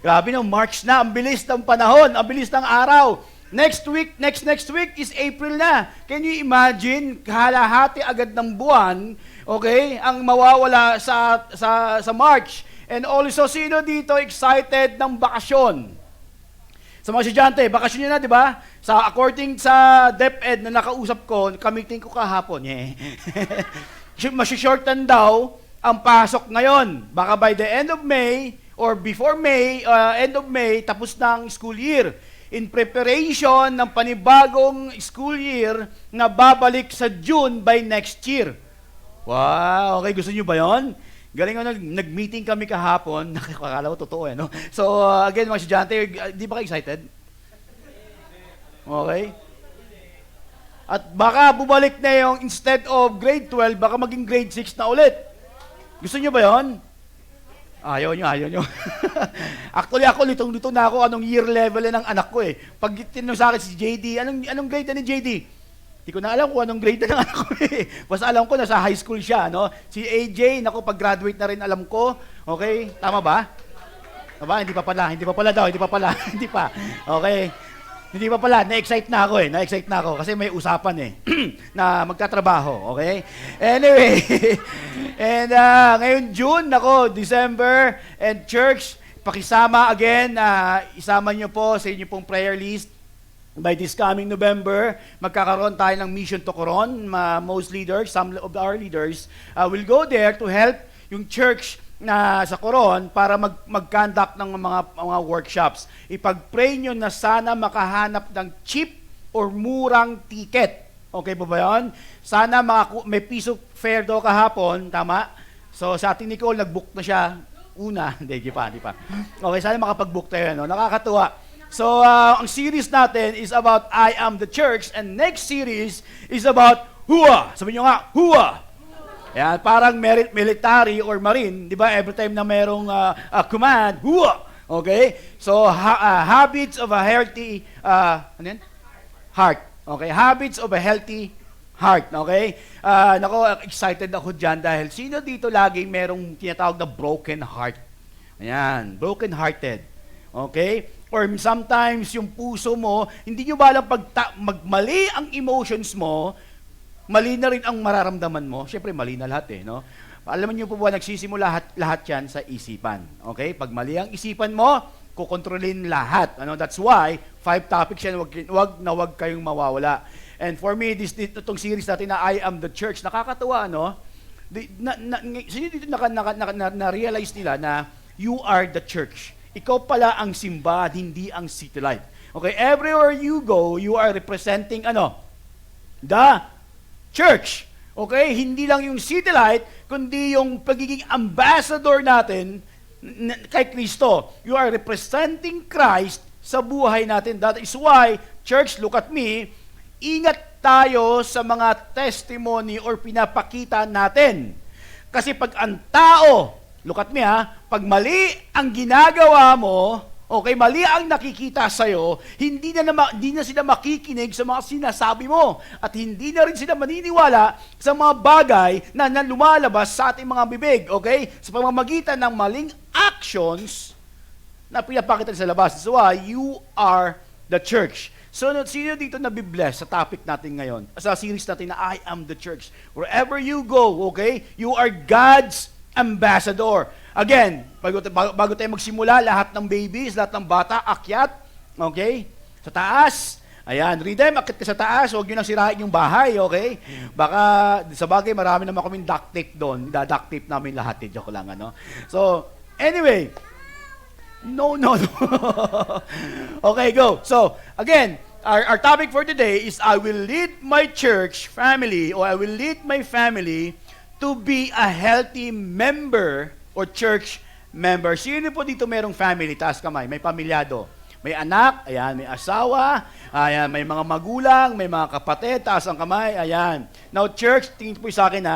Grabe no, March na, ang bilis ng panahon, ang bilis ng araw. Next week is April na. Can you imagine, kalahati agad ng buwan, okay, ang mawawala sa March. And also, sino dito excited ng bakasyon? Sa mga estudyante, bakasyon nyo na, di ba? According sa DepEd na nakausap ko, kamiting ko kahapon, Masishorten daw ang pasok ngayon. Baka by the end of May, or before May, end of May, tapos na ang school year. In preparation ng panibagong school year na babalik sa June by next year. Wow, okay, gusto nyo ba yun? Galing ko, nag-meeting kami kahapon, nakakala ko totoo no? So, again, mga estudyante, di ba kayo excited? Okay? At baka bumalik na yung instead of grade 12, baka maging grade 6 na ulit. Gusto nyo ba yun? Ayaw nyo. Actually, ako, litong-lito na ako anong year level ng anak ko eh. Pag tinanong sa akin si JD, anong grade na ni JD? Di ko na alam kung anong grade na ng anak ko eh. Basta alam ko, nasa high school siya, no? Si AJ, naku, pag-graduate na rin alam ko. Okay? Tama ba? Aba, hindi pa pala. Hindi pa. Okay. Hindi pa pala, na-excite na ako kasi may usapan na magtatrabaho, okay? Anyway, and ngayon June, December, and church, pakisama again, isama nyo po sa inyo pong prayer list. By this coming November, magkakaroon tayo ng Mission to Coron. Most leaders, some of our leaders, will go there to help yung church na sa Coron para mag-conduct ng mga workshops. Ipag-pray nyo na sana makahanap ng cheap or murang ticket. Okay po ba yun? Sana may piso fare daw kahapon, tama? So sa ating Nicole, nag-book na siya una. Hindi pa. Okay, sana makapag-book tayo. No? Nakakatuwa. So ang series natin is about I Am the Church, and next series is about Hua. Sabihin nyo nga, Hua. Yan, parang military or marine, di ba? Every time na merong command, huwa! Okay? So, habits of a healthy, heart. Okay? Habits of a healthy heart. Okay? Excited ako dyan dahil sino dito lagi merong tinatawag na broken heart? Ayan, broken-hearted. Okay? Or sometimes yung puso mo, hindi nyo ba alam magmali ang emotions mo, mali na rin ang mararamdaman mo. Siyempre, mali na lahat no? Alam niyo po ba, nagsisimula lahat yan sa isipan. Okay? Pag mali ang isipan mo, kukontrolin lahat. That's why, 5 topics yan, wag kayong mawawala. And for me, itong series natin na I Am the Church, nakakatuwa, no? Sino dito na-realize nila na you are the church? Ikaw pala ang simba, hindi ang city light. Okay? Everywhere you go, you are representing, the church. Okay? Hindi lang yung city light, kundi yung pagiging ambassador natin kay Kristo. You are representing Christ sa buhay natin. That is why, church, look at me, ingat tayo sa mga testimony or pinapakita natin. Kasi pag ang tao, look at me pag mali ang ginagawa mo, okay, mali ang nakikita sa'yo, hindi na sila makikinig sa mga sinasabi mo. At hindi na rin sila maniniwala sa mga bagay na lumalabas sa ating mga bibig. Okay? Sa pamamagitan ng maling actions na pinapakita sa labas. So, you are the church. So, sino dito nabibless sa topic natin ngayon? Sa series natin na I Am the Church. Wherever you go, okay, you are God's ambassador. Again, bago tayo magsimula, lahat ng babies, lahat ng bata, akyat, okay? Sa taas, ayan, Rhythm, akyat ka sa taas, huwag nyo nang sirain yung bahay, okay? Baka, sa bagay, marami naman kaming duct tape doon, duct tape namin lahat, joke lang, So, anyway, no. Okay, go. So, again, our topic for today is I will lead my church family, or I will lead my family to be a healthy member or church member. Sino po dito merong family? Taas kamay. May pamilyado. May anak, ayan, may asawa, ayan, may mga magulang, may mga kapatid, taas ang kamay, ayan. Now, church, tingin po sa akin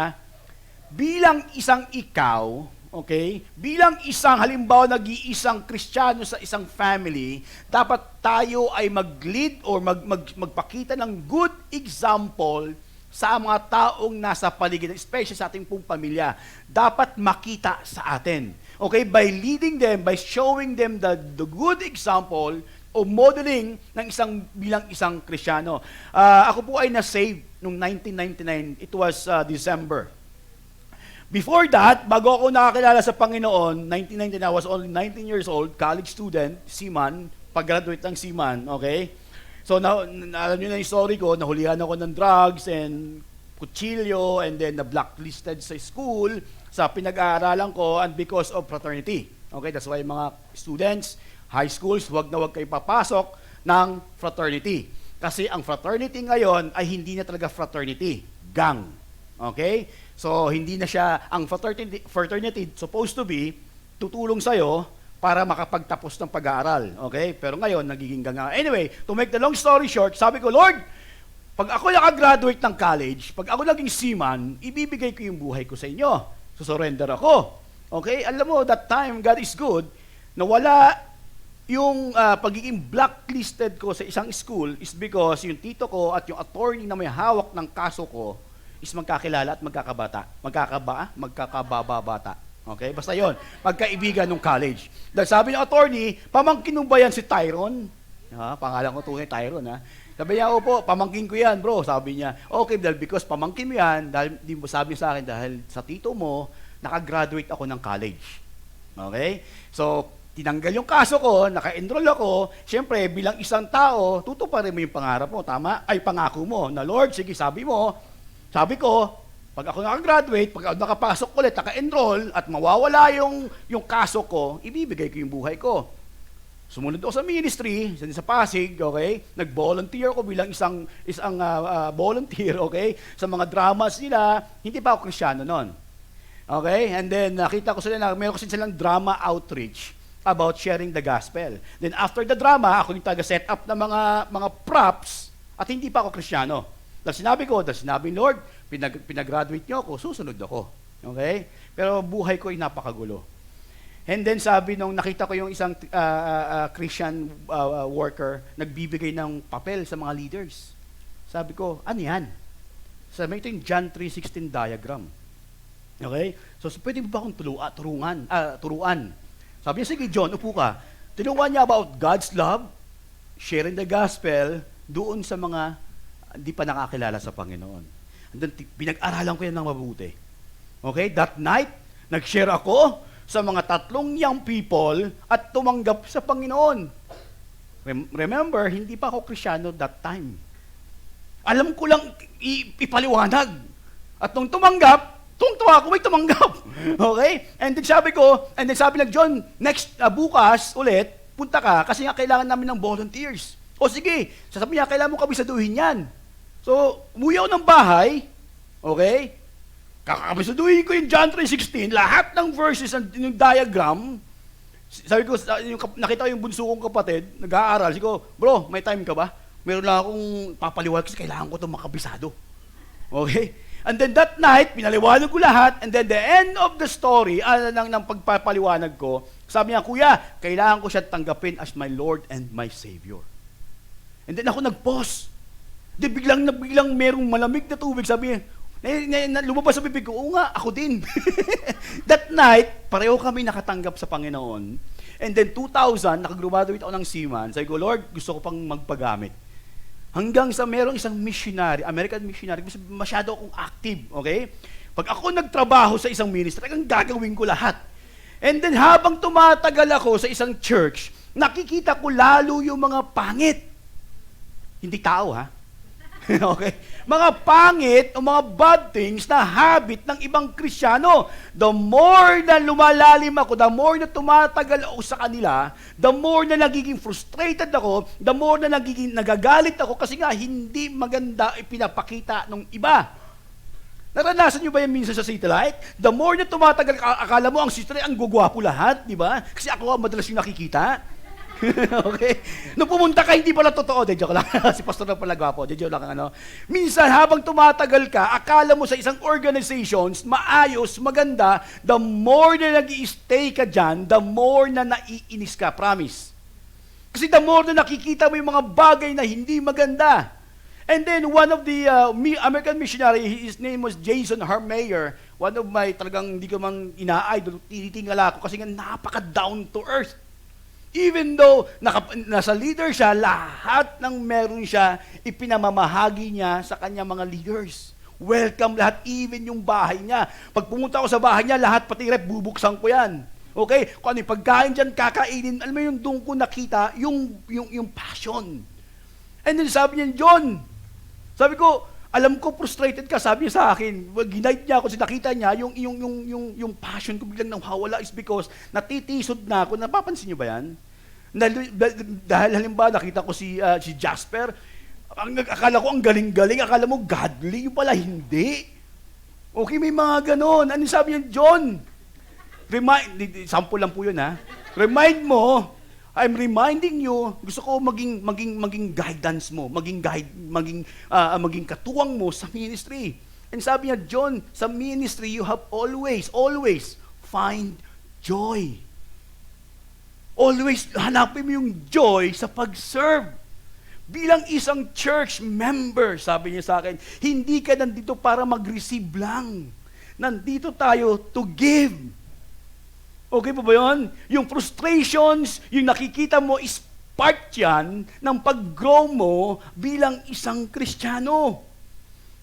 bilang isang ikaw, okay, bilang isang, halimbawa, nag-iisang Kristiyano sa isang family, dapat tayo ay mag-lead or magpakita ng good example sa mga taong nasa paligid, especially sa ating pong pamilya, dapat makita sa atin. Okay, by leading them, by showing them the good example o modeling ng bilang isang Kristiyano. Ako po ay na-save noong 1999. It was December. Before that, bago ako nakakilala sa Panginoon, 1999, I was only 19 years old, college student, seaman, pag-graduate ng seaman, okay? So, alam niyo na yung story ko, nahulihan ako ng drugs and kutsilyo, and then na-blacklisted sa school, sa pinag-aaralan ko, and because of fraternity. Okay, that's why mga students, high schools, wag na wag kayo papasok ng fraternity. Kasi ang fraternity ngayon ay hindi na talaga fraternity, gang. Okay? So, hindi na siya, ang fraternity supposed to be, tutulong sa'yo para makapagtapos ng pag-aaral. Okay? Pero ngayon, nagiging gang. Anyway, to make the long story short, sabi ko, Lord, pag ako nakagraduate ng college, pag ako naging seaman, ibibigay ko yung buhay ko sa inyo. Susurrender ako. Okay? Alam mo, that time, God is good, nawala yung pagiging blacklisted ko sa isang school is because yung tito ko at yung attorney na may hawak ng kaso ko is magkakilala at magkakababata. Okay? Basta yon, magkaibigan ng college. Dahil sabi ng attorney, pamangkin mo ba yan si Tyron? Pangalan ko tunay Tyron, ha? Sabi niya, opo, pamangkin ko yan, bro. Sabi niya, okay, dahil because pamangkin mo yan, dahil di mo sabi sa akin, dahil sa tito mo, nakagraduate ako ng college. Okay? So, tinanggal yung kaso ko, naka-enroll ako, siyempre, bilang isang tao, tutuparin mo yung pangarap mo, tama? Ay, pangako mo, na Lord, sige, sabi ko, pag ako nakagraduate, pag ako nakapasok ulit, naka-enroll, at mawawala yung kaso ko, ibibigay ko yung buhay ko. Sumunod ako sa ministry, sa Pasig, okay? Nag-volunteer ako bilang isang volunteer, okay? Sa mga dramas nila, hindi pa ako Kristiyano noon. Okay? And then, nakita ko sila na meron kasi silang drama outreach about sharing the gospel. Then after the drama, ako yung taga-set up ng mga props at hindi pa ako Kristiyano. Dahil sinabi ni Lord, pinag-graduate niyo ako, susunod ako. Okay? Pero buhay ko ay napakagulo. And then sabi nung nakita ko yung isang Christian worker, nagbibigay ng papel sa mga leaders. Sabi ko, ano yan? Sabi ito yung John 3:16 diagram. Okay? So pwede mo ba akong turuan? Sabi niya, sige John, upo ka. Tinuruan niya about God's love, sharing the gospel, doon sa mga hindi pa nakakilala sa Panginoon. And then, pinag-aralan ko yan ng mabuti. Okay? That night, nag-share ako sa mga 3 young people at tumanggap sa Panginoon. Remember, hindi pa ako Kristiyano that time. Alam ko lang ipaliwanag. At nung tumanggap, tungtuwa ako, may tumanggap. Okay? And then sabi ng John, next bukas ulit, punta ka kasi nga kailangan namin ng volunteers. O sige, sasabihin niya, kailangan mo kabisaduhin yan. So, umuwi ako ng bahay, okay? Kakabisaduhin ko yung John 3:16, lahat ng verses, yung diagram, sabi ko, nakita ko yung bunso kong kapatid, nag-aaral, sabi ko, bro, may time ka ba? Meron lang akong papaliwanag kasi kailangan ko itong makabisado. Okay? And then that night, pinaliwanag ko lahat, and then the end of the story, ng pagpapaliwanag ko, sabi niya, Kuya, kailangan ko siya tanggapin as my Lord and my Savior. And then ako nag-pause. Di biglang merong malamig na tubig, sabi niya, lumabas sa bibig ko, oo nga, ako din. That night, pareho kami nakatanggap sa Panginoon. And then 2000, nakagraduate ako ng seaman, sabi ko, Lord, gusto ko pang magpagamit. Hanggang sa merong isang missionary, American missionary, masyado akong active, okay? Pag ako nagtrabaho sa isang ministry, talagang gagawin ko lahat. And then habang tumatagal ako sa isang church, nakikita ko lalo yung mga pangit. Hindi tao, ha? Okay? Mga pangit o mga bad things na habit ng ibang Kristiyano. The more na lumalalim ako, the more na tumatagal ako sa kanila, the more na nagiging frustrated ako, the more na nagagalit ako kasi nga hindi maganda ipinapakita ng iba. Naranasan nyo ba yan minsan sa satellite? The more na tumatagal, akala mo ang satellite ang gugwapo lahat, di ba? Kasi ako madalas yung nakikita. Okay? Nung pumunta ka, hindi pala totoo. De, joke lang. Si pastor na pala gwapo. De, joke lang. Minsan, habang tumatagal ka, akala mo sa isang organizations, maayos, maganda, the more na nag-i-stay ka dyan, the more na naiinis ka. Promise. Kasi the more na nakikita mo yung mga bagay na hindi maganda. And then one of the American missionary, his name was Jason Harmeyer. One of my talagang hindi ko mang ina-idol, tinitingala ako kasi nga napaka-down to earth. Even though nasa leader siya, lahat ng meron siya, ipinamamahagi niya sa kanyang mga leaders. Welcome lahat, even yung bahay niya. Pag pumunta ako sa bahay niya, lahat pati rep, bubuksan ko yan. Okay? Kung ano yung pagkain dyan, kakainin, alam mo yung doon ko nakita, yung passion. And then sabi niya, John, sabi ko, alam ko frustrated ka, sabi niya sa akin, ginight niya ako, nakita niya, yung passion ko biglang nawawala is because natitisod na ako. Napapansin niyo ba yan? Dahil halimbawa, nakita ko si Jasper, akala ko ang galing-galing, akala mo godly, yung pala hindi. Okay, may mga ganon. Ano sabi niya, John? Sample lang po yun, ha? Remind mo, I'm reminding you, gusto ko maging guidance mo, maging katuwang mo sa ministry. And sabi niya, John, sa ministry, you have always find joy. Always hanapin mo yung joy sa pag-serve. Bilang isang church member, sabi niya sa akin, hindi ka nandito para mag-receive lang. Nandito tayo to give. Okay po ba yun? Yung frustrations, yung nakikita mo is part yan ng pag-grow mo bilang isang Kristiyano.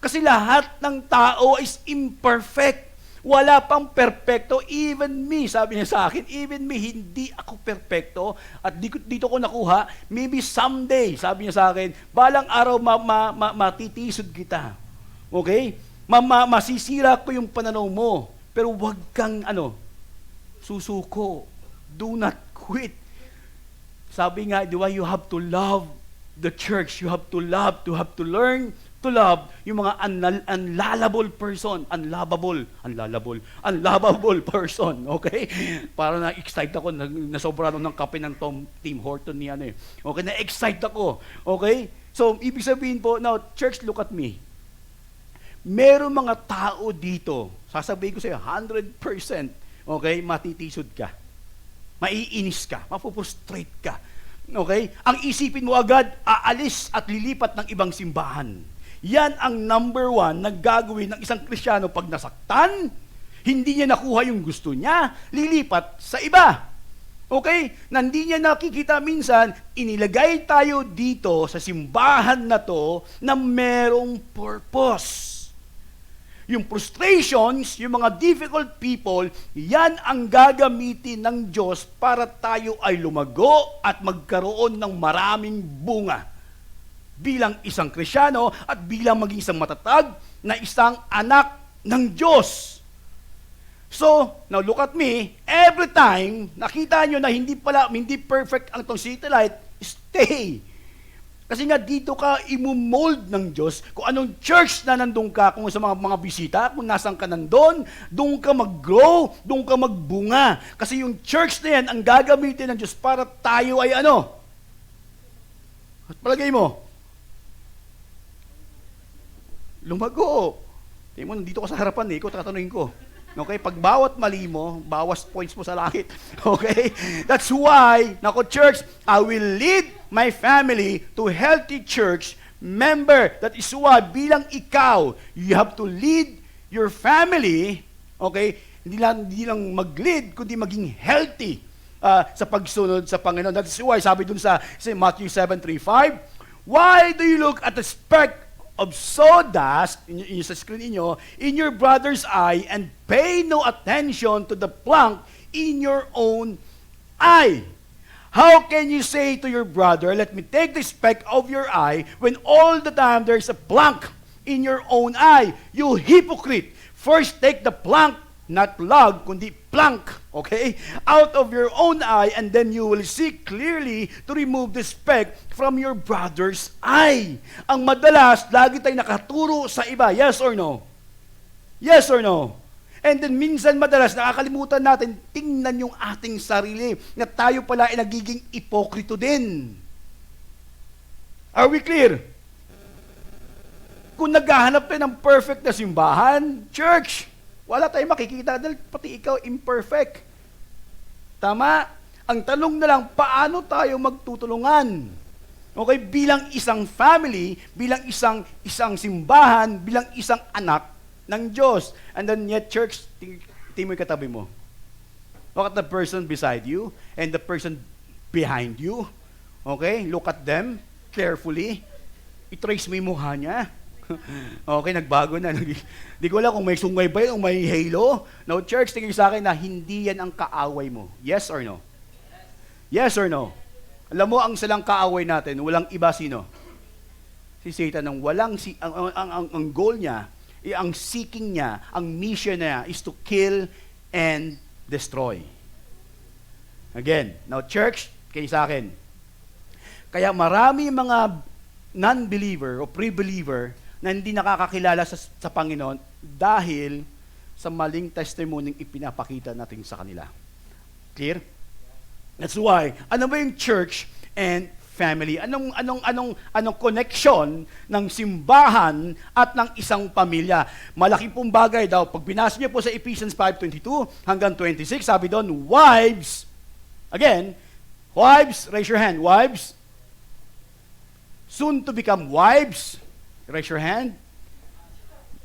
Kasi lahat ng tao is imperfect. Wala pang perpekto, even me, sabi niya sa akin, even me, hindi ako perpekto, at dito ko nakuha, maybe someday, sabi niya sa akin, balang araw matitisod kita. Okay? Masisira ko yung pananaw mo, pero wag kang, susuko. Do not quit. Sabi nga, di ba, you have to love the church, you have to learn to love yung mga unlovable person, okay? Para na-excite ako, nasobra ng kape ng Tim Horton ni Okay, na-excite ako, okay? So, ibig sabihin po, now, church, look at me. Meron mga tao dito, sasabihin ko sa'yo, 100%, okay, matitisod ka, maiinis ka, mapuprostrate ka, okay? Ang isipin mo agad, aalis at lilipat ng ibang simbahan. Yan ang number one na gagawin ng isang Kristiyano pag nasaktan, hindi niya nakuha yung gusto niya, lilipat sa iba. Okay? Nandi niya nakikita minsan, inilagay tayo dito sa simbahan na to na merong purpose. Yung frustrations, yung mga difficult people, yan ang gagamitin ng Diyos para tayo ay lumago at magkaroon ng maraming bunga. Bilang isang Kristiyano at bilang maging isang matatag na isang anak ng Diyos. So, now look at me, every time nakita nyo na hindi perfect ang tong city light, stay. Kasi nga dito ka imumold ng Diyos kung anong church na nandun ka, kung sa mga bisita, kung nasan ka nandun, doon ka mag-grow, doon ka magbunga. Kasi yung church na yan ang gagamitin ng Diyos para tayo ay At palagay mo, lumago. Tingnan mo, nandito ka sa harapan ikaw tatanungin ko. Okay? Pag bawat mali mo, bawas points mo sa langit. Okay? That's why, church, I will lead my family to healthy church member. That is why, bilang ikaw, you have to lead your family, okay? Hindi lang mag-lead, kundi maging healthy sa pagsunod sa Panginoon. That's why, sabi dun sa Matthew 7:3-5, why do you look at the speck of sawdust sa screen niyo in your brother's eye and pay no attention to the plank in your own eye? How can you say to your brother, let me take the speck of your eye, when all the time there's a plank in your own eye? You hypocrite! First take the plank, not log, kundi plank, okay, out of your own eye, and then you will see clearly to remove the speck from your brother's eye. Ang madalas, lagi tayong nakaturo sa iba. Yes or no? Yes or no? And then minsan madalas, nakakalimutan natin, tingnan yung ating sarili, na tayo pala ay nagiging ipokrito din. Are we clear? Kung naghahanap tayo ng perfect na simbahan, church, wala tayong makikita dahil pati ikaw imperfect. Tama? Ang tanong na lang, paano tayo magtutulungan? Okay, bilang isang family, bilang isang simbahan, bilang isang anak ng Diyos. And then yet, church, tingin mo yung katabi mo. Look at the person beside you and the person behind you. Okay, look at them carefully. I-trace mo yung mukha niya. Okay, nagbago na. Di ko alam kung may sungay ba yun o may halo. No, church, tingin sa akin na hindi yan ang kaaway mo. Yes or no? Yes or no? Alam mo, ang salang kaaway natin, walang iba sino? Si Satan. Ang goal niya, ang seeking niya, ang mission niya is to kill and destroy. Again, now church, kayo sa akin. Kaya marami mga non-believer o pre-believer na hindi nakakakilala sa Panginoon dahil sa maling testimony ipinapakita natin sa kanila. Clear? That's why, ano ba yung church and family? Anong connection ng simbahan at ng isang pamilya? Malaki pong bagay daw. Pag binasa niyo po sa Ephesians 5:22 hanggang 26, sabi doon, wives, again, wives, raise your hand, wives, soon to become wives, raise your hand.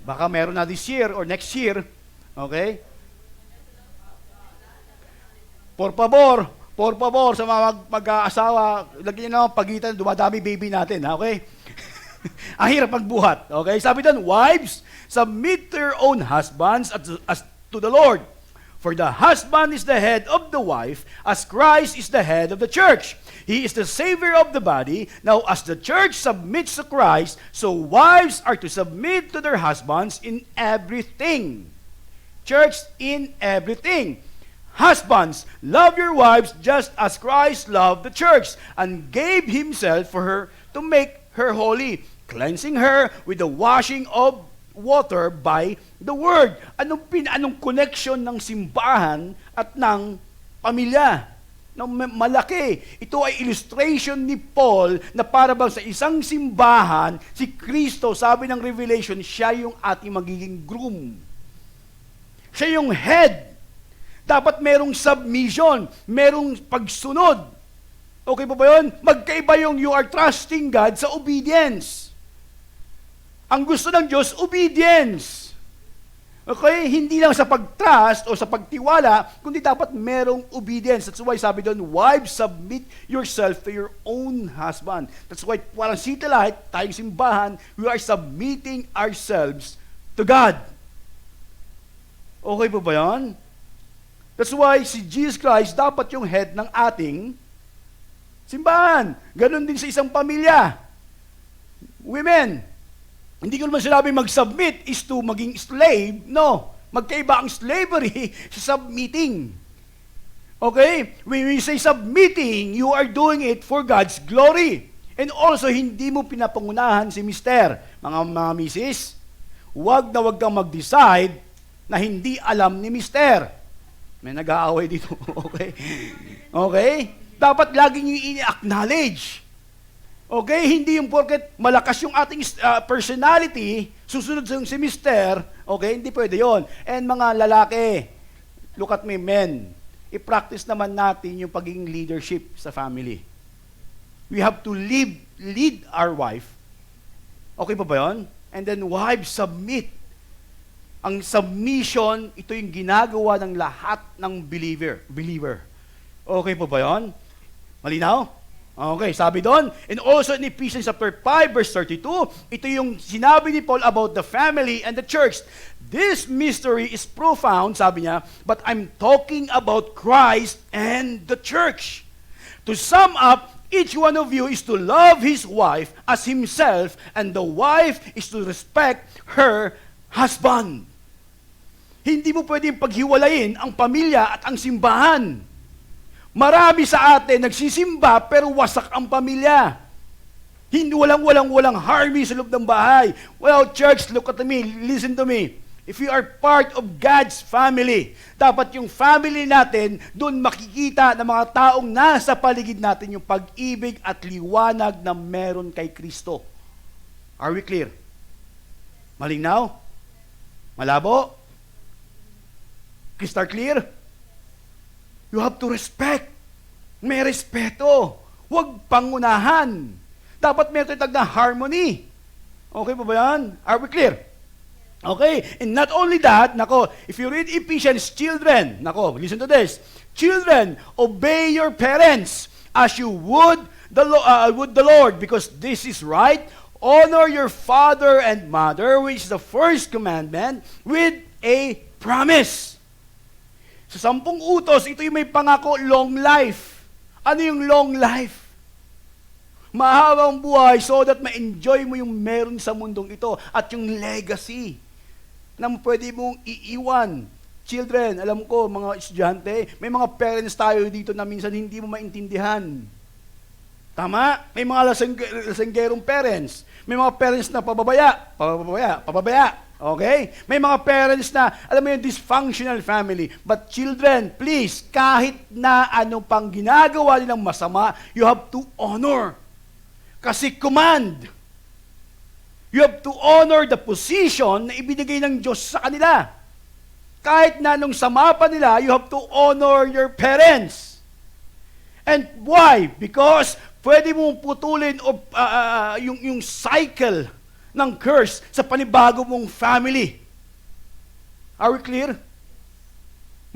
Baka meron na this year or next year, okay? Por favor, sa mga mag-aasawa, lagyan nyo naman pagitan, dumadami baby natin, okay? Ang hirap magbuhat, okay? Sabi doon, wives, submit to your own husbands as to the Lord. For the husband is the head of the wife, as Christ is the head of the church. He is the Savior of the body. Now, as the church submits to Christ, so wives are to submit to their husbands in everything. Church, in everything. Husbands, love your wives just as Christ loved the church and gave himself for her to make her holy, cleansing her with the washing of water by the word. Anong connection ng simbahan at ng pamilya? Malaki. Ito ay illustration ni Paul na para bang sa isang simbahan, si Kristo, sabi ng Revelation, siya yung ating magiging groom. Siya yung head. Dapat merong submission, merong pagsunod. Okay po ba yun? Magkaiba yung you are trusting God sa obedience. Ang gusto ng Diyos, obedience. Okay? Hindi lang sa pag-trust o sa pagtiwala, kundi dapat merong obedience. That's why sabi doon, wives, submit yourself to your own husband. That's why parang City Light, tayong simbahan, we are submitting ourselves to God. Okay po ba yan? That's why si Jesus Christ dapat yung head ng ating simbahan. Ganon din sa isang pamilya. Women, hindi ko naman sinabi mag-submit is to maging slave. No. Magkaiba ang slavery sa submitting. Okay? When we say submitting, you are doing it for God's glory. And also, hindi mo pinapangunahan si mister. Mga misis, wag kang mag-decide na hindi alam ni mister. May nag-aaway dito. Okay? Okay? Dapat laging yung i-acknowledge. Okay? Hindi yung porket malakas yung ating personality, susunod sa si mister, okay? Hindi pwede yon. And mga lalaki, look at me, men. I-practice naman natin yung pagiging leadership sa family. We have to lead our wife. Okay pa ba yun? And then wives submit. Ang submission, ito yung ginagawa ng lahat ng believer. Okay po ba yun? Malinaw? Okay, sabi doon. And also in Ephesians chapter 5, verse 32, ito yung sinabi ni Paul about the family and the church. This mystery is profound, sabi niya, but I'm talking about Christ and the church. To sum up, each one of you is to love his wife as himself, and the wife is to respect her husband. Hindi mo pwedeng paghiwalayin ang pamilya at ang simbahan. Marami sa atin nagsisimba pero wasak ang pamilya. Hindi walang harmony sa loob ng bahay. Well, church, look at me, listen to me. If we are part of God's family, dapat yung family natin, doon makikita ng mga taong nasa paligid natin yung pag-ibig at liwanag na meron kay Kristo. Are we clear? Malinaw? Malabo? Crystal clear? You have to respect. May respeto. Huwag pangunahan. Dapat meron tayong na harmony. Okay pa ba yan? Are we clear? Okay, and not only that, nako, if you read Ephesians, children, nako, listen to this. Children, obey your parents as you would the Lord, because this is right. Honor your father and mother, which is the first commandment, with a promise. Sa 10 utos, ito yung may pangako, long life. Ano yung long life? Mahabang buhay so that ma-enjoy mo yung meron sa mundong ito at yung legacy na pwede mong iiwan. Children, alam ko, mga estudyante, may mga parents tayo dito na minsan hindi mo maintindihan. Tama? May mga lasenggerong parents. May mga parents na pababaya. Okay? May mga parents na, alam mo yung dysfunctional family. But children, please, kahit na ano pang ginagawa nilang masama, you have to honor. Kasi command. You have to honor the position na ibinigay ng Diyos sa kanila. Kahit na nung sama pa nila, you have to honor your parents. And why? Because pwede mong putulin yung cycle ng curse sa panibago mong family. Are we clear?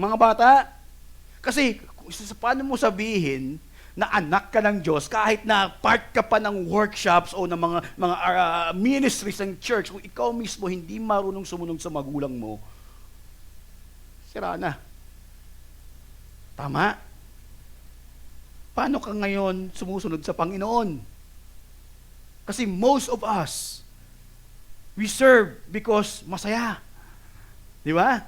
Mga bata? Kasi paano mo sabihin na anak ka ng Diyos kahit na part ka pa ng workshops o ng mga ministries ng church, kung ikaw mismo hindi marunong sumunod sa magulang mo, sira na. Tama? Paano ka ngayon sumusunod sa Panginoon? Kasi most of us, we serve because masaya. Di ba?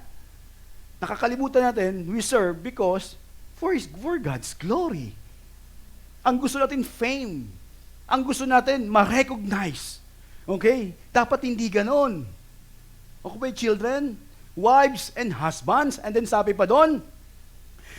Nakakalimutan natin, we serve because for God's glory. Ang gusto natin fame. Ang gusto natin ma-recognize. Okay? Dapat hindi ganon. Okay ba, children? Wives and husbands. And then sabi pa doon,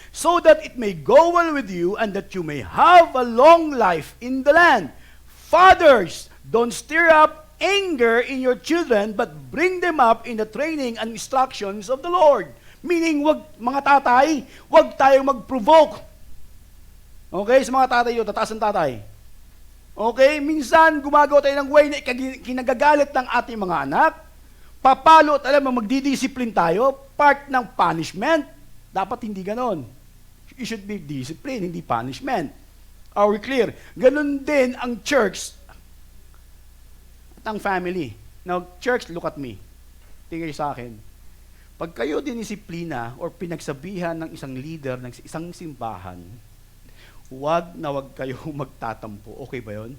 so that it may go well with you and that you may have a long life in the land. Fathers, don't stir up anger in your children, but bring them up in the training and instructions of the Lord. Meaning, mga tatay, wag tayong mag-provoke. Okay, sa mga tatay yun, tataas ang tatay. Okay, minsan gumagawa tayo ng way na kinagagalit ng ating mga anak. Papalo, alam mo, magdidiscipline tayo, part ng punishment. Dapat hindi ganon. It should be discipline, hindi punishment. Are we clear? Ganon din ang church at ang family. Now, church, look at me. Tingnan sa akin. Pag kayo dinisiplina or pinagsabihan ng isang leader ng isang simbahan, huwag na huwag kayo magtatampo. Okay ba yun?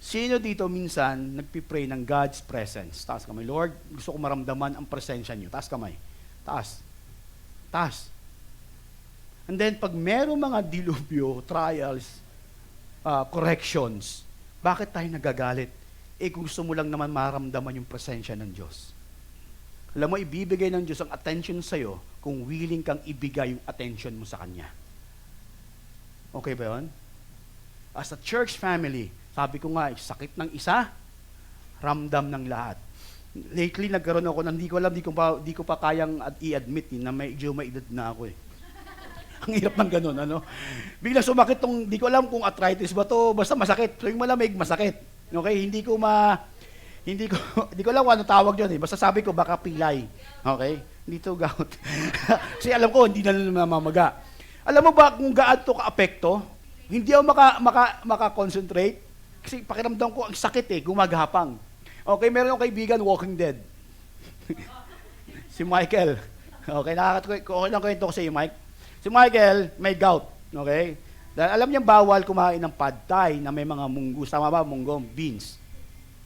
Sino dito minsan nagpipray ng God's presence? Taas kamay. Lord, gusto ko maramdaman ang presensya niyo. Taas kamay. Taas. Taas. And then, pag merong mga dilubyo, trials, corrections, bakit tayo nagagalit? Kung gusto mo lang naman maramdaman yung presensya ng Diyos. Alam mo, ibibigay ng Diyos ang attention sa'yo kung willing kang ibigay yung attention mo sa Kanya. Okay ba yun? As a church family, sabi ko nga, sakit ng isa, ramdam ng lahat. Lately, nagkaroon ako, hindi ko pa kayang i-admit na medyo may edad na ako eh. Ang hirap ng ganun, ano? Biglang sumakit di ko alam kung arthritis ba to, basta masakit. So yung malamig, masakit. Okay? Hindi ko alam kung ano tawag yun eh. Basta sabi ko, baka pilay. Okay? Hindi to gout. Kasi alam ko, hindi na namamaga. Alam mo ba kung gaano to ka-apekto? Hindi ako maka-concentrate. Kasi pakiramdam ko, ang sakit eh, gumagapang. Okay, meron akong kaibigan, Walking Dead. Si Michael. Okay, okay lang kwento ko sa iyo, Mike. Si Michael, may gout. Okay? Dahil alam niya bawal kumain ng pad thai na may mga munggo. Tama ba? Munggo, beans.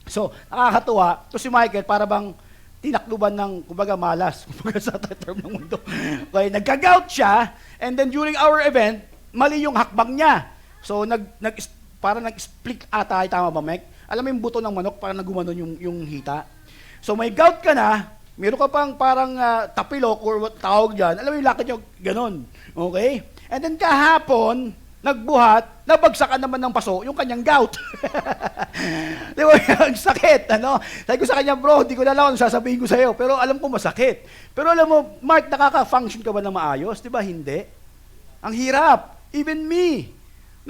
So, nakakatuwa. So si Michael, para bang tinakluban ng, kumbaga, malas, kumbaga sa term ng mundo. Okay, nagka-gout siya, and then during our event, mali yung hakbang niya. So, parang nag-split ata, tama ba, Mike? Alam mo yung buto ng manok, parang nagumanon yung hita. So, may gout ka na, meron ka pang parang tapilok or what tawag dyan, alam mo yung lakad nyo, ganon. Okay? And then kahapon, nagbuhat, nabagsakan naman ng paso yung kanyang gout. Di ba? Ang sakit, ano? Sabi ko sa kanya, bro, di ko na alam ano sasabihin ko sa'yo, pero alam ko masakit. Pero alam mo, Mark, nakaka-function ka ba na maayos? Di ba? Hindi. Ang hirap. Even me.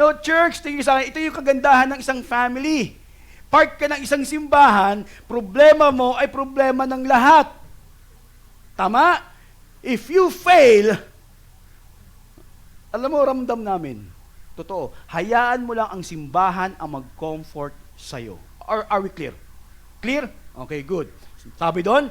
No, church, tingin sa akin, ito yung kagandahan ng isang family. Part ka ng isang simbahan, problema mo ay problema ng lahat. Tama? If you fail, alam mo, ramdam namin. Totoo. Hayaan mo lang ang simbahan ang mag-comfort sa'yo. Are we clear? Clear? Okay, good. Sabi doon,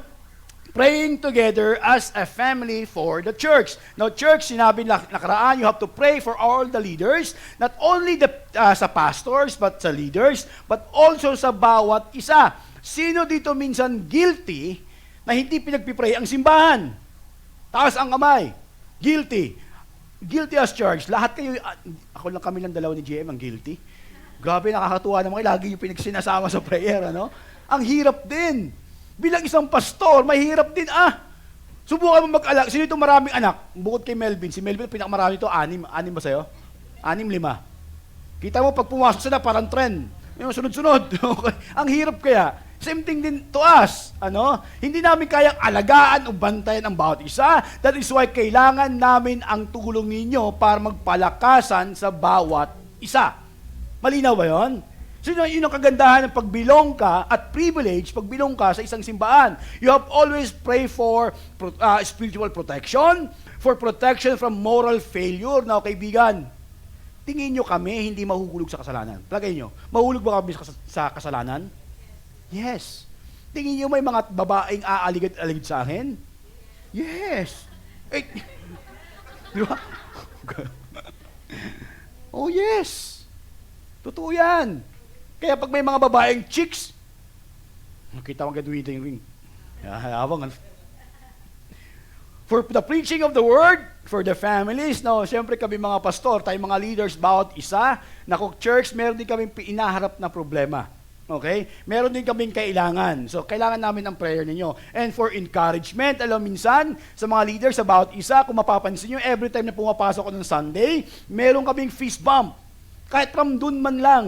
praying together as a family for the church. Now, church, sinabi nakaraan, you have to pray for all the leaders, not only sa pastors, but sa leaders, but also sa bawat isa. Sino dito minsan guilty na hindi pinagpipray ang simbahan? Taas ang kamay. Guilty. Guilty as charged. Lahat kayo, ako lang kami lang dalawa ni GM ang guilty. Grabe, nakakatuwa naman kayo. Lagi yung pinagsinasama sa prayer, ano? Ang hirap din. Bilang isang pastor, mahirap din, Subukan mo mag-alak. Sino itong maraming anak? Bukod kay Melvin. Si Melvin, pinakamarami ito, 6. 6 ba sa'yo? 6, 5. Kita mo, pag pumasok sila, parang trend. Yung sunod-sunod. Okay. Ang hirap kaya. Same thing din to us. Ano? Hindi namin kayang alagaan o bantayan ang bawat isa. That is why kailangan namin ang tulong ninyo para magpalakasan sa bawat isa. Malinaw ba yun? So yun ang kagandahan ng pagbilong ka at privilege pagbilong ka sa isang simbahan. You have always pray for spiritual protection, for protection from moral failure. Now, kaibigan, tingin nyo kami hindi mahuhulog sa kasalanan. Plagay nyo, mahulog ba kami sa kasalanan? Yes. Tingin nyo may mga babaeng aaligid sa akin? Yes. Eh, di ba? Oh, yes. Totoo yan. Kaya pag may mga babaeng chicks, nakita mo gaduwita yung ring. Habang, for the preaching of the word, for the families, no, siyempre kami mga pastor, tayo mga leaders, bawat isa, church, meron din kami inaharap na problema. Okay? Meron din kaming kailangan. So, kailangan namin ang prayer ninyo. And for encouragement, alam minsan, sa mga leaders, sa bawat isa, kung mapapansin nyo, every time na pumapasok ko ng Sunday, meron kaming fist bump. Kahit from dun man lang,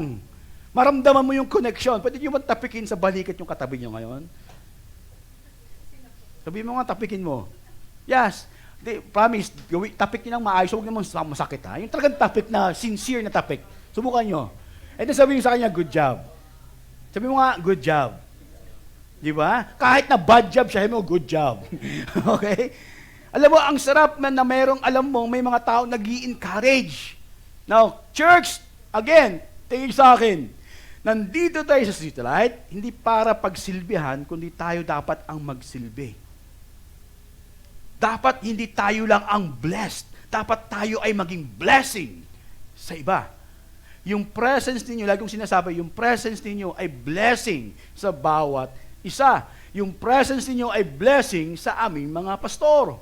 maramdaman mo yung connection. Pwede nyo ba tapikin sa balikat yung katabi nyo ngayon? Sabi mo nga, tapikin mo. Yes. Promise, tapik nyo ng maayos, huwag naman masakit, ha? Yung talagang tapik na, sincere na tapik. Subukan nyo. And then sabihin sa kanya, good job. Sabi mo nga, good job. Di ba? Kahit na bad job, sabi mo, good job. Okay? Alam mo, ang sarap na merong, alam mo, may mga tao nag-i-encourage. Now, church, again, tingin sa akin, nandito tayo sa City Light, hindi para pagsilbihan, kundi tayo dapat ang magsilbi. Dapat hindi tayo lang ang blessed. Dapat tayo ay maging blessing sa iba. Yung presence ninyo, lagi kong sinasabi, yung presence ninyo ay blessing sa bawat isa. Yung presence ninyo ay blessing sa aming mga pastor.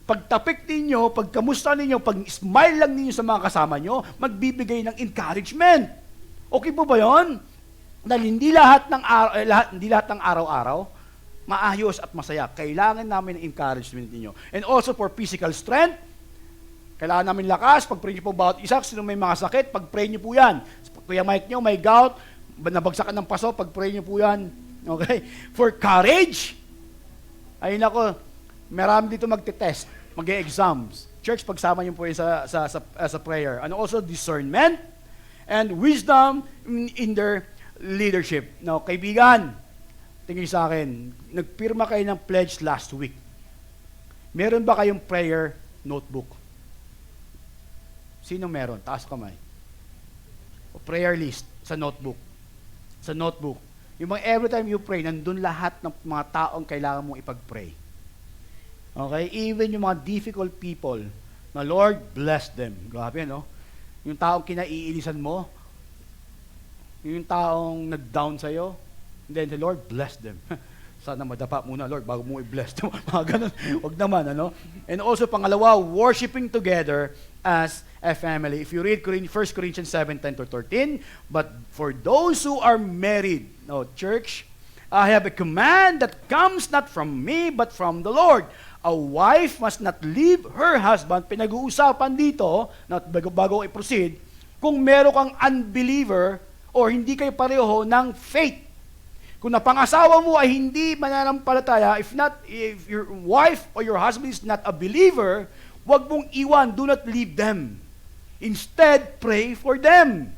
Pagtapik ninyo, pagkamusta ninyo, pag-smile lang ninyo sa mga kasama nyo, magbibigay ng encouragement. Okay po ba yun? Dahil hindi lahat ng araw-araw, maayos at masaya. Kailangan namin ng encouragement ninyo. And also for physical strength, kailangan namin lakas, pag-pray nyo po bawat isa, sino may mga sakit, pag-pray nyo po yan. Kuya Mike nyo, may gout, nabagsakan ng paso, pag-pray nyo po yan. Okay? For courage, ay nako, marami dito magte-test, mag-e-exams. Church, pagsama nyo po yan sa prayer. And also discernment and wisdom in their leadership. Now, kaibigan, tingin sa akin, nagpirma kayo ng pledge last week. Meron ba kayong prayer notebook? Sino meron? Taas kamay. O prayer list sa notebook. Sa notebook. Yung mga every time you pray, nandun lahat ng mga taong kailangan mong ipag-pray. Okay? Even yung mga difficult people, na Lord, bless them. Grabe, no? Yung taong kinaiinisan mo, yung taong nag-down sa'yo, and then the Lord, bless them. Sana madapa muna, Lord, bago mo i-bless them. Mga ganun. Huwag naman, ano? And also, pangalawa, worshiping together as a family. If you read 1 Corinthians 7:10-13, but for those who are married, no, church, I have a command that comes not from me, but from the Lord. A wife must not leave her husband. Pinag-uusapan dito, bago i-proceed, kung meron kang unbeliever or hindi kayo pareho ng faith. Kung napangasawa mo ay hindi mananampalataya, if your wife or your husband is not a believer, wag mong iwan, do not leave them. Instead, pray for them.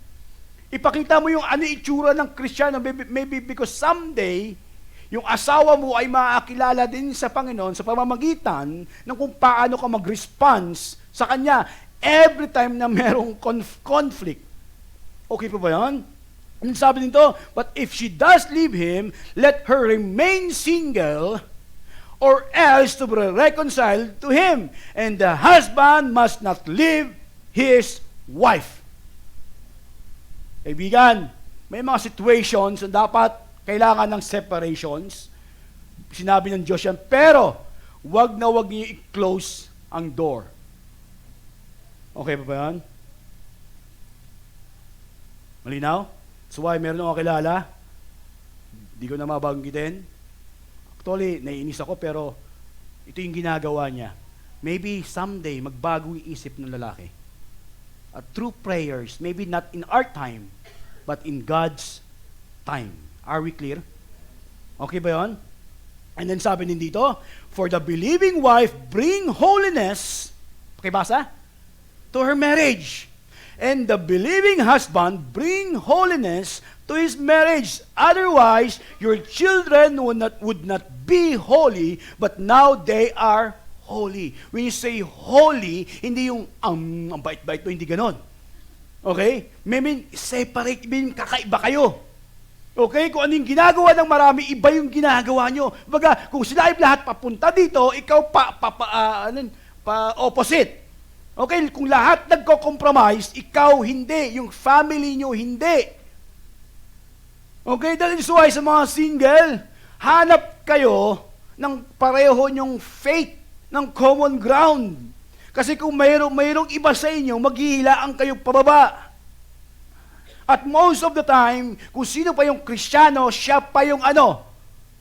Ipakita mo yung ano itsura ng Kristiyano, maybe because someday, yung asawa mo ay makakilala din sa Panginoon sa pamamagitan ng kung paano ka mag-response sa Kanya every time na merong conflict. Okay po ba yan? And sabi nito, but if she does leave him, let her remain single or else to be reconciled to him. And the husband must not leave his wife. Kaibigan, may mga situations na dapat kailangan ng separations. Sinabi ng Diyos yan, pero wag na wag niyo i-close ang door. Okay pa ba yan? Malinaw? So why, meron akong kilala, di ko na mabanggitin. Actually, naiinis ako, pero ito yung ginagawa niya. Maybe someday, magbago yung isip ng lalaki. Through prayers, maybe not in our time, but in God's time. Are we clear? Okay ba yun? And then sabi din dito, for the believing wife, bring holiness, pakibasa, to her marriage. And the believing husband, bring holiness to his marriage. Otherwise, your children would not be holy, but now they are holy. When you say holy, hindi yung ang bait-bait mo, hindi ganon. Okay? Meaning, separate, meaning kakaiba kayo. Okay? Kung ano yung ginagawa ng marami, iba yung ginagawa nyo. Baga, kung sila ay lahat papunta dito, ikaw opposite. Okay? Kung lahat nagko-compromise, ikaw hindi. Yung family nyo hindi. Okay? That is why sa mga single, hanap kayo ng pareho nyong faith, ng common ground. Kasi kung mayroong iba sa inyo, maghihilaan kayo pababa. At most of the time, kung sino pa yung Kristiyano, siya pa yung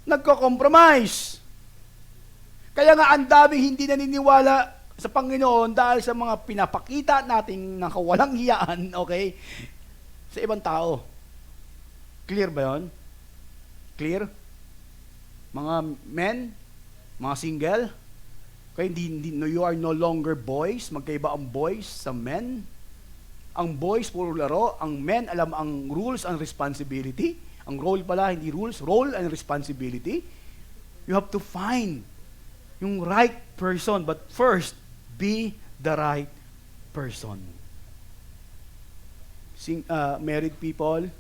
nagko-compromise. Kaya nga ang daming hindi naniniwala sa Panginoon dahil sa mga pinapakita nating nakawalang hiyaan, okay, sa ibang tao. Clear ba yun? Clear? Mga men, mga single, okay, you are no longer boys, magkaiba ang boys sa men. Ang boys, puro laro. Ang men, alam ang rules and responsibility. Ang role pala, hindi rules, role and responsibility. You have to find yung right person, but first, be the right person. Married people,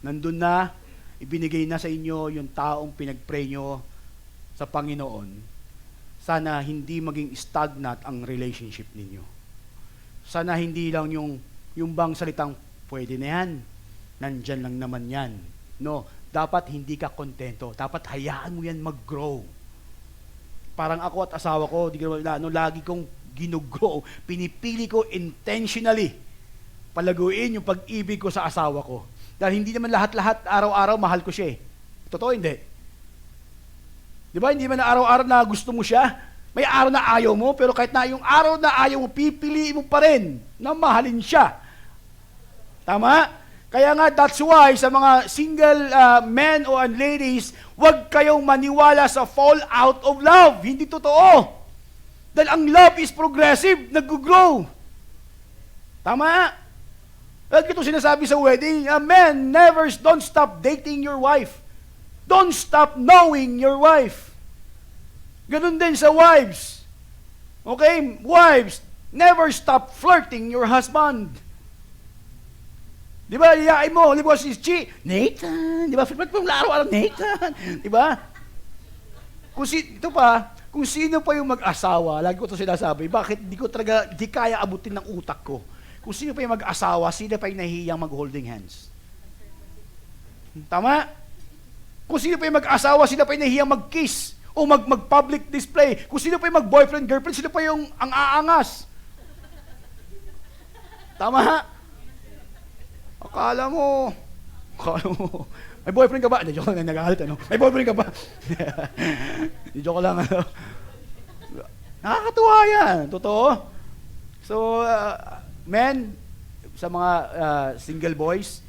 nandun na, ibinigay na sa inyo yung taong pinag-pray nyo sa Panginoon. Sana hindi maging stagnant ang relationship ninyo. Sana hindi lang yung bang salitang, pwede na yan, nandyan lang naman yan. No, dapat hindi ka kontento. Dapat hayaan mo yan mag-grow. Parang ako at asawa ko, lagi kong ginugrow. Pinipili ko intentionally palaguin yung pag-ibig ko sa asawa ko. Dahil hindi naman lahat-lahat araw-araw mahal ko siya eh. Totoo, hindi. Di ba? Hindi man araw-araw na gusto mo siya. May araw na ayaw mo, pero kahit na yung araw na ayaw mo, pipiliin mo pa rin na mahalin siya. Tama? Kaya nga, that's why sa mga single men o ladies, huwag kayong maniwala sa fall out of love. Hindi totoo. Dahil ang love is progressive, nag-grow. Tama? At ito sinasabi sa wedding, men, don't stop dating your wife. Don't stop knowing your wife. Ganun din sa wives. Okay? Wives, never stop flirting your husband. Di ba? Iyain mo. Di ba si Chi? Nathan. Di ba? Flirt mo araw-araw, Nathan. Di ba? Kung sino pa yung mag-asawa, lagi ko ito sinasabi, bakit di kaya abutin ng utak ko? Kung sino pa yung mag-asawa, sino pa yung nahihiyang mag-holding hands? Tama? Kung sino pa yung mag-asawa, sino pa yung nahihiyang mag-kiss? O mag-public display. Kung sino pa yung mag-boyfriend, girlfriend, sino pa yung ang aangas. Tama? Akala mo, may boyfriend ka ba? Joke lang, nagalit, May boyfriend ka ba? Joke lang, Nakakatuwa yan, totoo. So, men, sa mga single boys,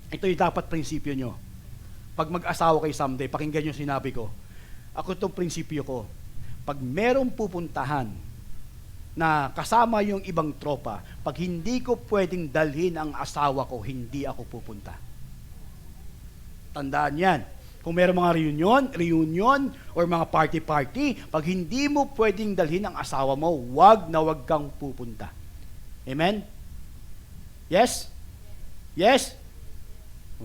ito yung dapat prinsipyo nyo. Pag mag-asawa kayo someday, pakinggan yung sinabi ko. Ako itong prinsipyo ko. Pag merong pupuntahan na kasama yung ibang tropa, pag hindi ko pwedeng dalhin ang asawa ko, hindi ako pupunta. Tandaan yan. Kung meron mga reunion, or mga party-party, pag hindi mo pwedeng dalhin ang asawa mo, wag na wag kang pupunta. Amen? Yes? Yes?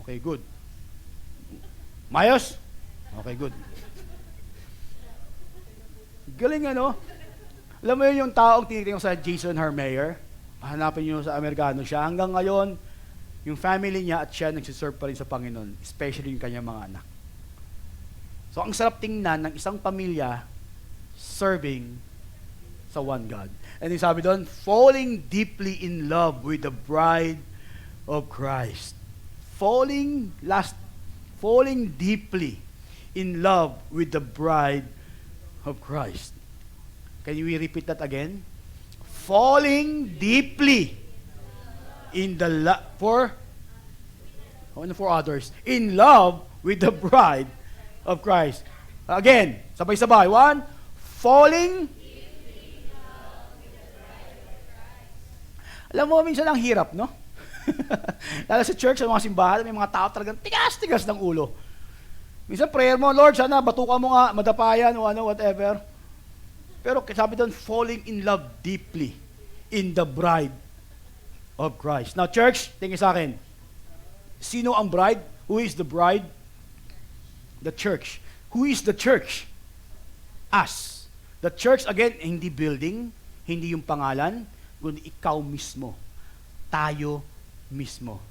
Okay, good. Mayos? Okay, good. Galing ano? Alam mo yun yung taong tinitingnan sa Jason Hermeyer? Hanapin nyo sa Amerikano siya. Hanggang ngayon, yung family niya at siya nagsiserve pa rin sa Panginoon, especially yung kanyang mga anak. So, ang sarap tingnan ng isang pamilya serving sa one God. And yung sabi doon, falling deeply in love with the bride of Christ. Falling deeply in love with the bride of Christ. Can we repeat that again? Falling deeply in the for others, in love with the bride of Christ. Again, sabay-sabay. One, falling. Alam mo, minsan ang hirap, no? Lalo sa church, sa mga simbahan, may mga tao talagang tigas-tigas ng ulo. Minsan prayer mo, Lord, sana batukan mo nga, madapayan, o ano, whatever. Pero sabi doon, falling in love deeply in the bride of Christ. Now, church, tingin sa akin, sino ang bride? Who is the bride? The church. Who is the church? Us. The church, again, hindi building, hindi yung pangalan, kundi ikaw mismo. Tayo mismo.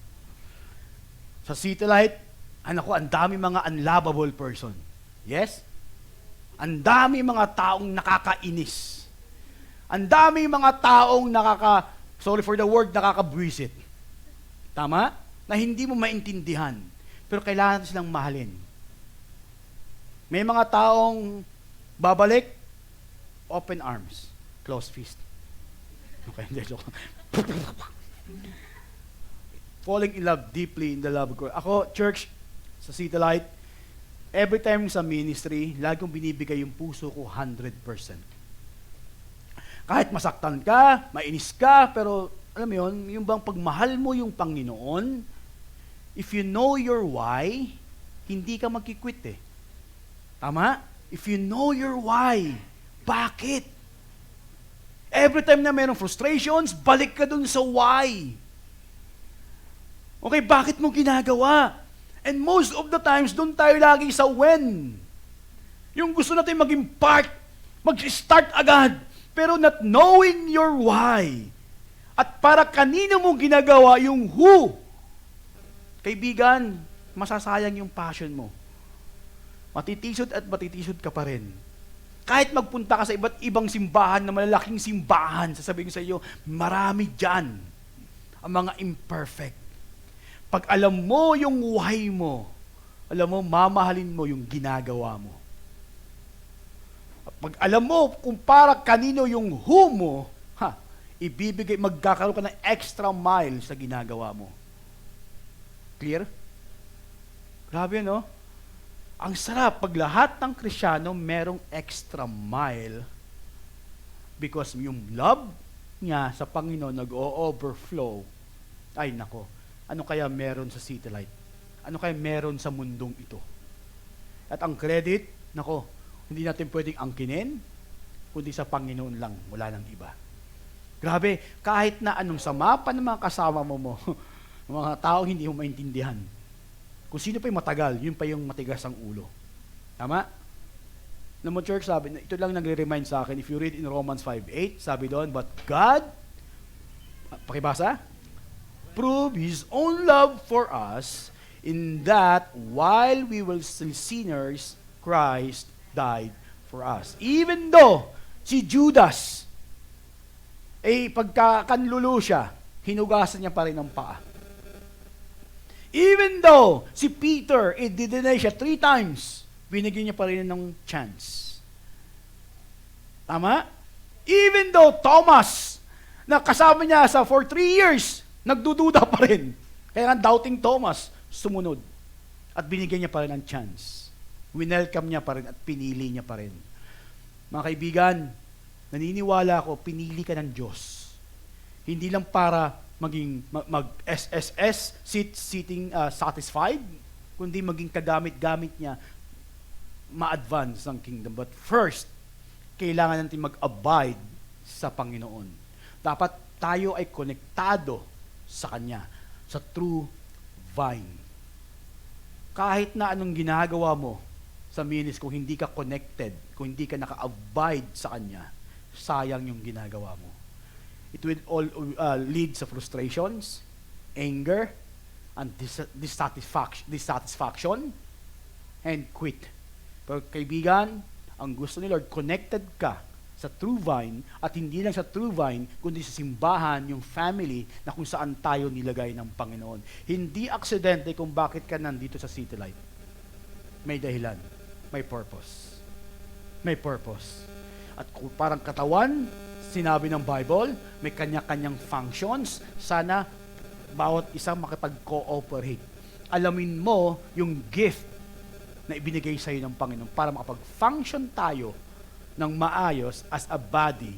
Sa City Light, ang dami mga unlovable person. Yes? Ang dami mga taong nakakainis. Ang dami mga taong sorry for the word, nakakabwisit. Tama? Na hindi mo maintindihan. Pero kailangan silang mahalin. May mga taong babalik, open arms, closed fist. Okay, hindi, joke. Falling in love deeply in the love of God. Ako, church, sa City Light, every time sa ministry, lagi kong binibigay yung puso ko 100%. Kahit masaktan ka, mainis ka, pero alam mo yun, yung bang pagmahal mo yung Panginoon, if you know your why, hindi ka magkikwit eh. Tama? If you know your why, bakit? Every time na mayroong frustrations, balik ka dun sa why. Okay, bakit mo ginagawa? And most of the times, dun tayo lagi sa when. Yung gusto natin maging part, mag-start agad, pero not knowing your why. At para kanino mo ginagawa yung who. Kaibigan, masasayang yung passion mo. Matitisod at matitisod ka pa rin. Kahit magpunta ka sa iba't ibang simbahan na malalaking simbahan, sasabihin sa iyo, marami dyan ang mga imperfect. Pag alam mo yung why mo, alam mo, mamahalin mo yung ginagawa mo. Pag alam mo kung para kanino yung who mo, magkakaroon ka ng extra mile sa ginagawa mo. Clear? Grabe, no? Ang sarap pag lahat ng Kristiyano merong extra mile because yung love niya sa Panginoon nag-o-overflow. Ay nako, ano kaya meron sa City Light? Ano kaya meron sa mundong ito? At ang credit, nako, hindi natin pwedeng angkinin, kundi sa Panginoon lang, wala nang iba. Grabe, kahit na anong sama pa ng mga kasama mo, mga tao hindi mo maintindihan. Kung sino pa yung matagal, yun pa yung matigas ang ulo. Tama? Alam mo, church, sabi, ito lang nagre-remind sa akin, if you read in Romans 5:8, sabi doon, but God, pakibasa, prove His own love for us in that while we were still sinners, Christ died for us. Even though si Judas, pagkakanlulu siya, hinugasan niya pa rin ang paa. Even though si Peter, i-deny siya 3 times, binigyan niya pa rin ng chance. Tama? Even though Thomas, na kasama niya for 3 years, nagdududa pa rin. Kaya nga doubting Thomas, sumunod. At binigyan niya pa rin ng chance. Winelcome niya pa rin at pinili niya pa rin. Mga kaibigan, naniniwala ako, pinili ka ng Diyos. Hindi lang para maging mag-SSS, sitting satisfied, kundi maging kagamit-gamit niya, ma-advance ang kingdom. But first, kailangan natin mag-abide sa Panginoon. Dapat tayo ay konektado sa Kanya, sa true vine. Kahit na anong ginagawa mo sa ministry, kung hindi ka connected, kung hindi ka naka-abide sa Kanya, sayang yung ginagawa mo. It will all lead sa frustrations, anger, and dissatisfaction, and quit. Pero kaibigan, ang gusto ni Lord, connected ka sa true vine, at hindi lang sa true vine, kundi sa simbahan, yung family, na kung saan tayo nilagay ng Panginoon. Hindi aksidente kung bakit ka nandito sa City Light. May dahilan. May purpose. May purpose. At kung parang katawan, sinabi ng Bible, may kanya-kanyang functions, sana bawat isa makipag-cooperate. Alamin mo yung gift na ibinigay sa iyo ng Panginoon para makapag-function tayo ng maayos as a body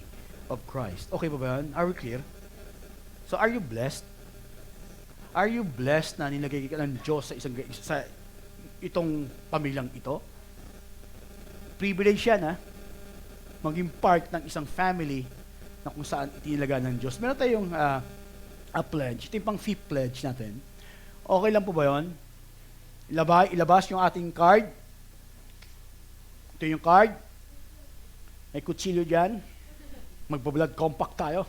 of Christ. Okay ba yan? Are we clear? So are you blessed? Are you blessed na nilagay ka ng Diyos sa itong pamilyang ito? Privilege yan, ha? Maging part ng isang family na kung saan itinilaga ng Diyos. Meron tayong a pledge. Ito yung pang fifth pledge natin. Okay lang po ba yun? Ilabas yung ating card. Ito yung card. May kutsilyo dyan. Magpa-blood compact tayo.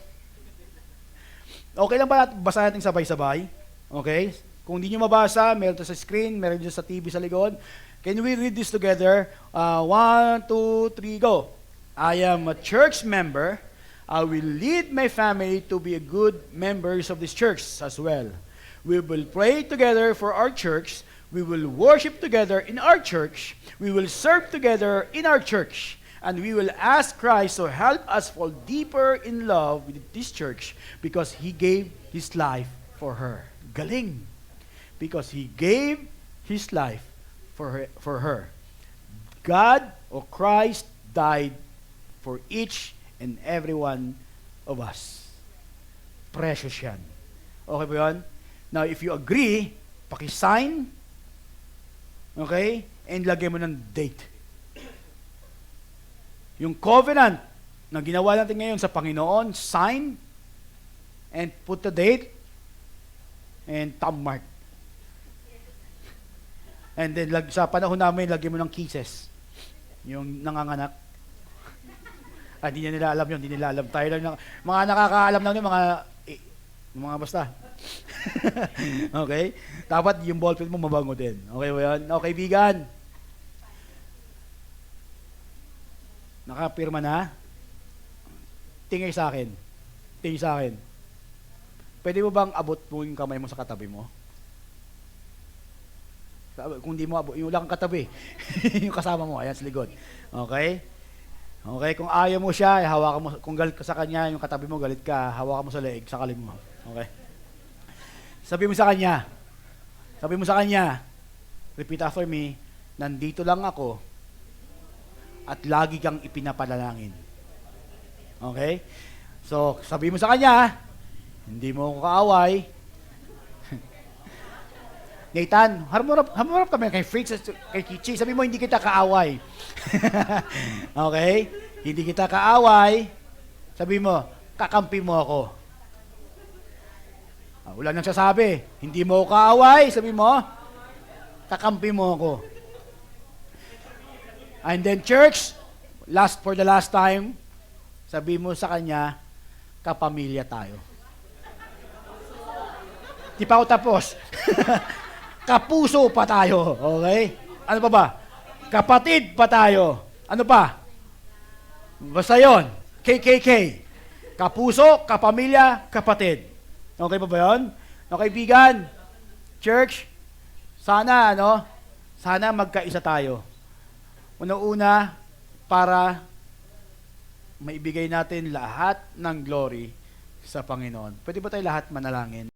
Okay lang ba basahin natin sabay-sabay? Okay? Kung hindi nyo mabasa, meron to sa screen, meron dyan sa TV sa likod. Can we read this together? 1, 2, 3, go. I am a church member. I will lead my family to be a good members of this church as well. We will pray together for our church. We will worship together in our church. We will serve together in our church. And we will ask Christ to help us fall deeper in love with this church because He gave His life for her. Galing. Because He gave His life for her. God or Christ died for each and every one of us. Precious yan. Okay ba yun? Now, if you agree, paki-sign, okay, and lagay mo ng date. Yung covenant na ginawa natin ngayon sa Panginoon, sign, and put the date, and thumb mark. And then, sa panahon namin, lagyan mo ng kisses. Yung nanganganak. Hindi nila alam yun, hindi nila alam. Tayo lang, mga nakakaalam lang yun, mga basta. Okay? Dapat yung ballpen mo mabango din. Okay ba yun? Okay, kaibigan. Nakapirma na? Tingin sa akin. Tingin sa akin. Pwede mo bang abot mo yung kamay mo sa katabi mo? Kung di mo abot, yung lang katabi. Yung kasama mo, ayan sa likod. Okay? Okay, kung ayaw mo siya, hawakan mo, kung galit ka sa kanya, yung katabi mo, galit ka, hawakan mo sa leeg, sakalin mo. Okay? Sabi mo sa kanya, repeat after me, nandito lang ako, at lagi kang ipinapalalangin. Okay? So, sabi mo sa kanya, hindi mo ako kaaway. Nathan, harap kami kay Fritz, kay Kichi, sabi mo, hindi kita kaaway. Okay? Hindi kita kaaway. Sabi mo, kakampi mo ako. Wala nang sasabi. Hindi mo ako kaaway. Sabi mo, kakampi mo ako. And then church, for the last time, sabi mo sa kanya, kapamilya tayo. Di pa ako tapos. Kapuso pa tayo. Okay? Ano pa ba? Kapatid pa tayo. Ano pa? Basta yun. KKK. Kapuso, kapamilya, kapatid. Okay pa ba yun? Okay, kaibigan. Church, sana magkaisa tayo. Una-una, para maibigay natin lahat ng glory sa Panginoon. Pwede ba tayo lahat manalangin?